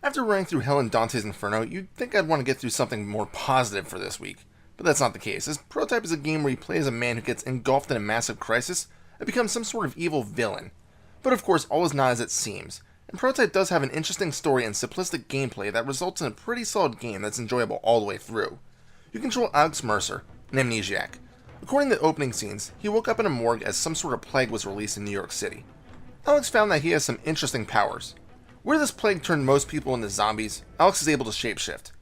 After running through Hell and Dante's Inferno, you'd think I'd want to get through something more positive for this week. But that's not the case, as Prototype is a game where you play as a man who gets engulfed in a massive crisis and becomes some sort of evil villain. But of course, all is not as it seems, and Prototype does have an interesting story and simplistic gameplay that results in a pretty solid game that's enjoyable all the way through. You control Alex Mercer, an amnesiac. According to the opening scenes, he woke up in a morgue as some sort of plague was released in New York City. Alex found that he has some interesting powers. Where this plague turned most people into zombies, Alex is able to shapeshift.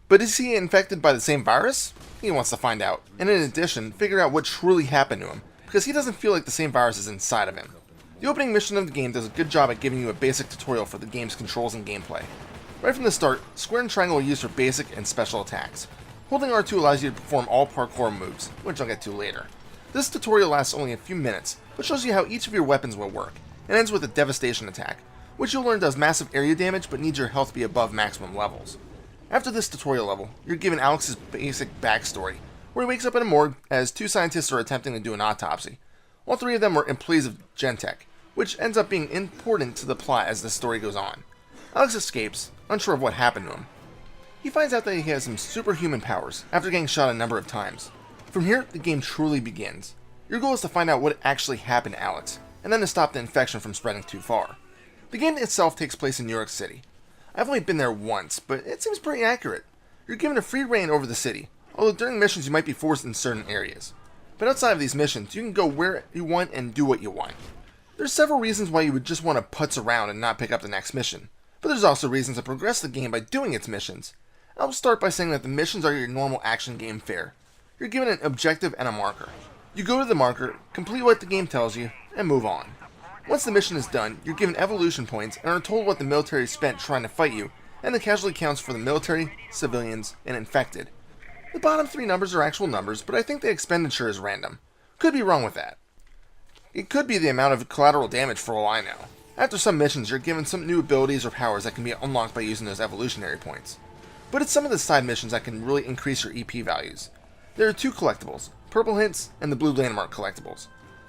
But is he infected by the same virus? He wants to find out, and in addition, figure out what truly happened to him, because he doesn't feel like the same virus is inside of him. The opening mission of the game does a good job at giving you a basic tutorial for the game's controls and gameplay. Right from the start, square and triangle are used for basic and special attacks. Holding R2 allows you to perform all parkour moves, which I'll get to later. This tutorial lasts only a few minutes, but shows you how each of your weapons will work, and ends with a devastation attack, which you'll learn does massive area damage but needs your health to be above maximum levels. After this tutorial level, you're given Alex's basic backstory, where he wakes up in a morgue as two scientists are attempting to do an autopsy. All three of them were employees of Gentech, which ends up being important to the plot as the story goes on. Alex escapes, unsure of what happened to him. He finds out that he has some superhuman powers after getting shot a number of times. From here, the game truly begins. Your goal is to find out what actually happened to Alex, and then to stop the infection from spreading too far. The game itself takes place in New York City. I've only been there once, but it seems pretty accurate. You're given a free reign over the city, although during missions you might be forced in certain areas. But outside of these missions, you can go where you want and do what you want. There's several reasons why you would just want to putz around and not pick up the next mission, but there's also reasons to progress the game by doing its missions. I'll start by saying that the missions are your normal action game fare. You're given an objective and a marker. You go to the marker, complete what the game tells you, and move on. Once the mission is done, you're given evolution points and are told what the military spent trying to fight you, and the casualty counts for the military, civilians, and infected. The bottom three numbers are actual numbers, but I think the expenditure is random. Could be wrong with that. It could be the amount of collateral damage for all I know. After some missions, you're given some new abilities or powers that can be unlocked by using those evolutionary points. But it's some of the side missions that can really increase your EP values. There are two collectibles, Purple Hints and the Blue Landmark collectibles.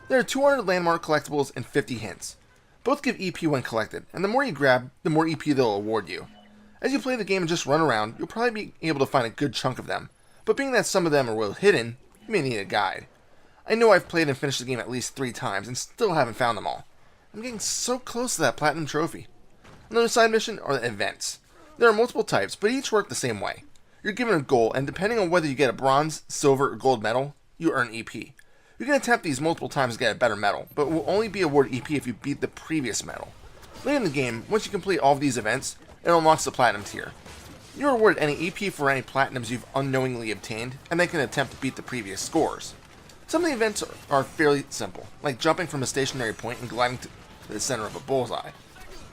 There are 200 landmark collectibles and 50 hints. Both give EP when collected, and the more you grab, the more EP they'll award you. As you play the game and just run around, you'll probably be able to find a good chunk of them, but being that some of them are well hidden, you may need a guide. I know I've played and finished the game at least 3 times and still haven't found them all. I'm getting so close to that platinum trophy. Another side mission are the events. There are multiple types, but each work the same way. You're given a goal, and depending on whether you get a bronze, silver, or gold medal, you earn EP. You can attempt these multiple times to get a better medal, but will only be awarded EP if you beat the previous medal. Later in the game, once you complete all of these events, it unlocks the platinum tier. You are awarded any EP for any platinums you've unknowingly obtained, and then can attempt to beat the previous scores. Some of the events are fairly simple, like jumping from a stationary point and gliding to the center of a bullseye.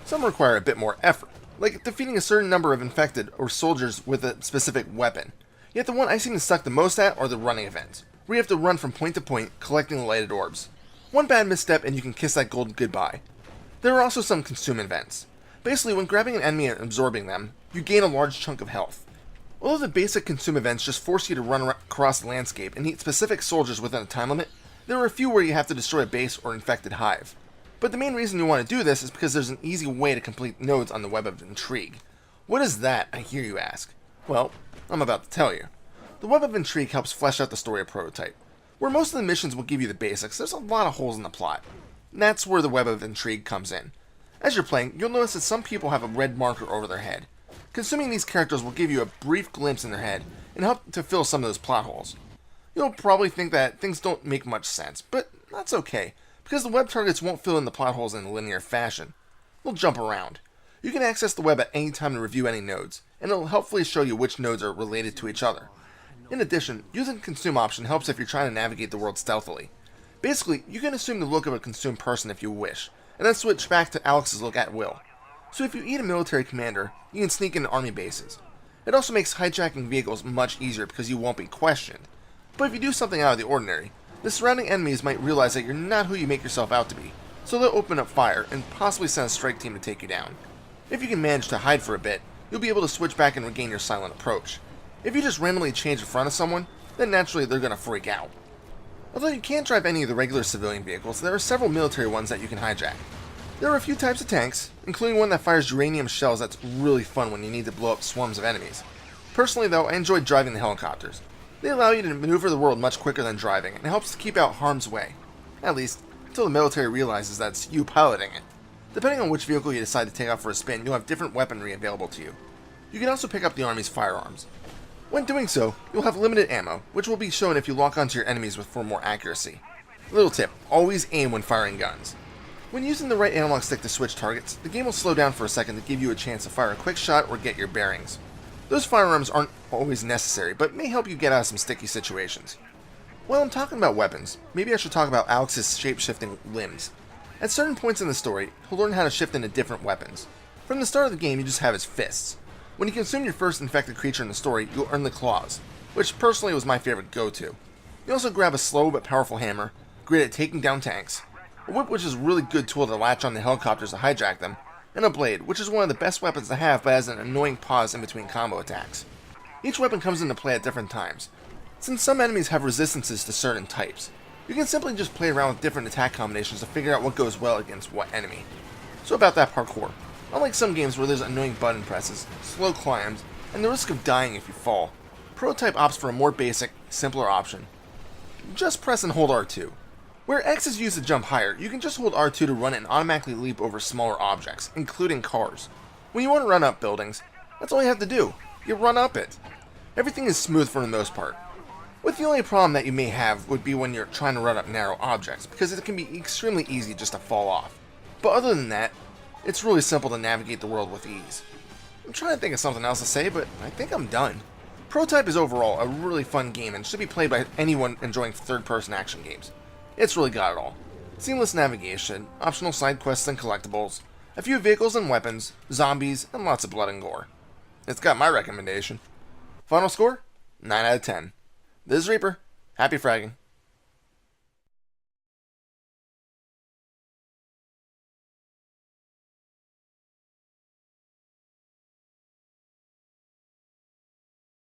Some require a bit more effort, like defeating a certain number of infected or soldiers with a specific weapon. Yet the one I seem to suck the most at are the running events, where you have to run from point to point, collecting the lighted orbs. One bad misstep and you can kiss that gold goodbye. There are also some consume events. Basically, when grabbing an enemy and absorbing them, you gain a large chunk of health. Although the basic consume events just force you to run across the landscape and eat specific soldiers within a time limit, there are a few where you have to destroy a base or infected hive. But the main reason you want to do this is because there's an easy way to complete nodes on the Web of Intrigue. What is that, I hear you ask? Well, I'm about to tell you. The Web of Intrigue helps flesh out the story of Prototype. Where most of the missions will give you the basics, there's a lot of holes in the plot. And that's where the Web of Intrigue comes in. As you're playing, you'll notice that some people have a red marker over their head. Consuming these characters will give you a brief glimpse in their head and help to fill some of those plot holes. You'll probably think that things don't make much sense, but that's okay, because the web targets won't fill in the plot holes in a linear fashion. They'll jump around. You can access the web at any time to review any nodes, and it'll helpfully show you which nodes are related to each other. In addition, using the consume option helps if you're trying to navigate the world stealthily. Basically, you can assume the look of a consumed person if you wish, and then switch back to Alex's look at will. So if you eat a military commander, you can sneak into army bases. It also makes hijacking vehicles much easier because you won't be questioned. But if you do something out of the ordinary, the surrounding enemies might realize that you're not who you make yourself out to be, so they'll open up fire and possibly send a strike team to take you down. If you can manage to hide for a bit, you'll be able to switch back and regain your silent approach. If you just randomly change in front of someone, then naturally they're going to freak out. Although you can't drive any of the regular civilian vehicles, there are several military ones that you can hijack. There are a few types of tanks, including one that fires uranium shells that's really fun when you need to blow up swarms of enemies. Personally though, I enjoy driving the helicopters. They allow you to maneuver the world much quicker than driving, and it helps to keep out harm's way. At least, until the military realizes that it's you piloting it. Depending on which vehicle you decide to take out for a spin, you'll have different weaponry available to you. You can also pick up the Army's firearms. When doing so, you'll have limited ammo, which will be shown if you lock onto your enemies for more accuracy. Little tip, always aim when firing guns. When using the right analog stick to switch targets, the game will slow down for a second to give you a chance to fire a quick shot or get your bearings. Those firearms aren't always necessary, but may help you get out of some sticky situations. While I'm talking about weapons, maybe I should talk about Alex's shape-shifting limbs. At certain points in the story, he'll learn how to shift into different weapons. From the start of the game, you just have his fists. When you consume your first infected creature in the story, you'll earn the claws, which personally was my favorite go-to. You also grab a slow but powerful hammer, great at taking down tanks, a whip which is a really good tool to latch on the helicopters to hijack them, and a blade, which is one of the best weapons to have but has an annoying pause in between combo attacks. Each weapon comes into play at different times. Since some enemies have resistances to certain types, you can simply just play around with different attack combinations to figure out what goes well against what enemy. So about that parkour. Unlike some games where there's annoying button presses, slow climbs, and the risk of dying if you fall, Prototype opts for a more basic, simpler option. Just press and hold R2. Where X is used to jump higher, you can just hold R2 to run and automatically leap over smaller objects, including cars. When you want to run up buildings, that's all you have to do. You run up it. Everything is smooth for the most part. With the only problem that you may have would be when you're trying to run up narrow objects, because it can be extremely easy just to fall off. But other than that, it's really simple to navigate the world with ease. I'm trying to think of something else to say, but I think I'm done. Prototype is overall a really fun game and should be played by anyone enjoying third-person action games. It's really got it all. Seamless navigation, optional side quests and collectibles, a few vehicles and weapons, zombies, and lots of blood and gore. It's got my recommendation. Final score? 9 out of 10. This is Reaper. Happy fragging.